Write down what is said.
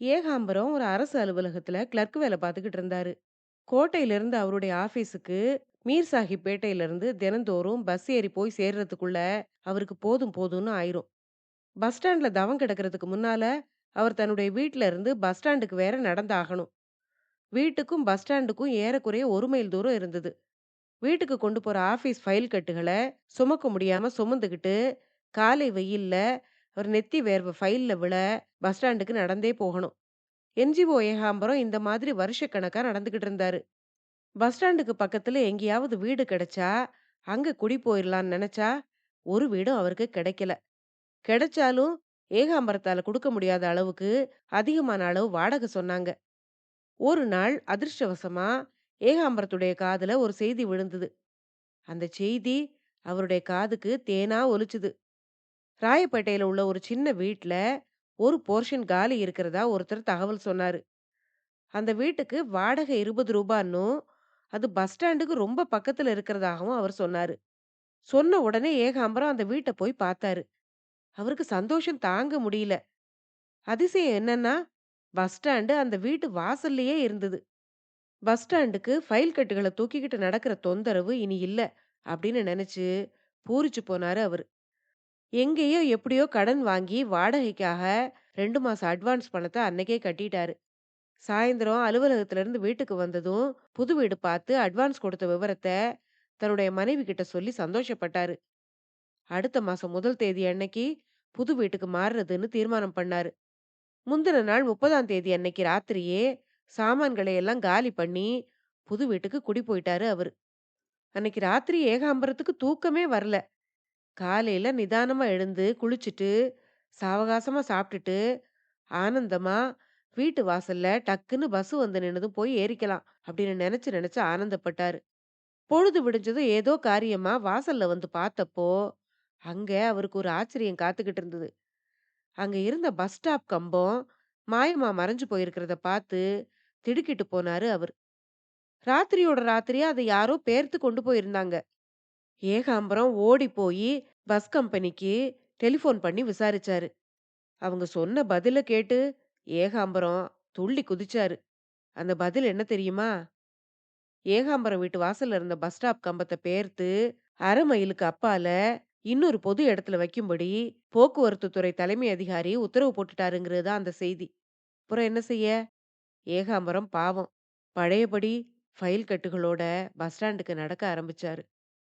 ஏகாம்பரம் ஒரு அரசு அலுவலகத்துல கிளர்க் வேலை பார்த்துக்கிட்டு இருந்தாரு. கோட்டையிலிருந்து அவருடைய ஆபீஸுக்கு மீர் சாஹிப் பேட்டையிலிருந்து தினந்தோறும் பஸ் ஏறி போய் சேர்றதுக்குள்ள அவருக்கு போதும் போதும்னு ஆயிரும். பஸ் ஸ்டாண்ட்ல தவம் கிடக்கிறதுக்கு முன்னால அவர் தன்னுடைய வீட்ல இருந்து பஸ் ஸ்டாண்டுக்கு வேற நடந்தாகணும். வீட்டுக்கும் பஸ் ஸ்டாண்டுக்கும் ஏறக்குறைய 1 மைல் தூரம் இருந்தது. வீட்டுக்கு கொண்டு போற ஆபீஸ் ஃபைல் கட்டுகளை சுமக்க முடியாம சுமந்துக்கிட்டு காலை வெயில்ல அவர் நெத்தி வேர்வை ஃபைல்ல விழ பஸ் ஸ்டாண்டுக்கு நடந்தே போகணும். என்ஜிஓ ஏகாம்பரம் இந்த மாதிரி வருஷக்கணக்கா நடந்துகிட்டு இருந்தாரு. பஸ் ஸ்டாண்டுக்கு பக்கத்துல எங்கேயாவது வீடு கிடைச்சா அங்க குடி போயிரலாம்னு நினைச்சா ஒரு வீடும் அவருக்கு கிடைக்கல. கிடைச்சாலும் ஏகாம்பரத்தால கொடுக்க முடியாத அளவுக்கு அதிகமான அளவு வாடகை சொன்னாங்க. ஒரு நாள் அதிர்ஷ்டவசமா ஏகாம்பரத்துடைய காதுல ஒரு செய்தி விழுந்தது. அந்த செய்தி அவருடைய காதுக்கு தேனா ஒலிச்சுது. ராயப்பேட்டையில உள்ள ஒரு சின்ன வீட்ல ஒரு போர்ஷன் காலி இருக்கிறதா ஒருத்தர் தகவல் சொன்னாரு. அந்த வீட்டுக்கு வாடகை ரூ. 20ன்னும், அது பஸ் ஸ்டாண்டுக்கு ரொம்ப பக்கத்துல இருக்கிறதாகவும் அவர் சொன்னாரு. சொன்ன உடனே ஏகாம்பரம் அந்த வீட்ட போய் பார்த்தாரு. அவருக்கு சந்தோஷம் தாங்க முடியல. அதிசயம் என்னன்னா, பஸ் ஸ்டாண்டு அந்த வீட்டு வாசல்லயே இருந்தது. பஸ் ஸ்டாண்டுக்கு ஃபைல் கட்டுகள தூக்கிக்கிட்டு நடக்கிற தொந்தரவு இனி இல்ல அப்படின்னு நினைச்சு பூரிச்சு போனாரு அவரு. எங்கேயோ எப்படியோ கடன் வாங்கி வாடகைக்காக 2 மாசம் அட்வான்ஸ் பணத்த அன்னைக்கே கட்டிட்டாரு. சாயந்தரம் அலுவலகத்துல இருந்து வீட்டுக்கு வந்ததும் புது வீடு பார்த்து அட்வான்ஸ் கொடுத்த விவரத்த தன்னுடைய மனைவி கிட்ட சொல்லி சந்தோஷப்பட்டாரு. அடுத்த மாசம் 1 தேதி அன்னைக்கு புது வீட்டுக்கு மாறுறதுன்னு தீர்மானம் பண்ணாரு. முந்தின நாள் 30ஆம் தேதி அன்னைக்கு ராத்திரியே சாமான்களை எல்லாம் காலி பண்ணி புது வீட்டுக்கு குடி போயிட்டாரு அவரு. அன்னைக்கு ராத்திரி ஏகாம்பரத்துக்கு தூக்கமே வரல. காலையில நிதானமா எழுந்து குளிச்சுட்டு சாவகாசமா சாப்பிட்டுட்டு ஆனந்தமா வீட்டு வாசல்ல டக்குன்னு பஸ் வந்து நின்னதும் போய் ஏறிக்கலாம் அப்படின்னு நினைச்சு நினைச்சு ஆனந்தப்பட்டாரு. பொழுது விடிஞ்சதும் ஏதோ காரியமா வாசல்ல வந்து பார்த்தப்போ அங்க அவருக்கு ஒரு ஆச்சரியம் காத்துக்கிட்டு இருந்தது. அங்க இருந்த பஸ் ஸ்டாப் கம்பம் மாயமா மறைஞ்சு போயிருக்கிறத பார்த்து திடுக்கிட்டு போனாரு அவர். ராத்திரியோட ராத்திரியா அதை யாரோ பேர்த்து கொண்டு போயிருந்தாங்க. ஏகாம்பரம் ஓடி போய் பஸ் கம்பெனிக்கு டெலிபோன் பண்ணி விசாரிச்சாரு. அவங்க சொன்ன பதில கேட்டு ஏகாம்பரம் துள்ளி குதிச்சாரு. அந்த பதில் என்ன தெரியுமா? ஏகாம்பரம் வீட்டு வாசல்ல இருந்த பஸ் ஸ்டாப் கம்பத்த பெயர்த்து 1/2 மைலுக்கு அப்பால இன்னொரு பொது இடத்துல வைக்கும்படி போக்குவரத்து துறை தலைமை அதிகாரி உத்தரவு போட்டுட்டாருங்கிறது தான் அந்த செய்தி. அப்புறம் என்ன செய்ய? ஏகாம்பரம் பாவம் பழையபடி ஃபைல் கட்டுகளோட பஸ் ஸ்டாண்டுக்கு நடக்க ஆரம்பிச்சாரு.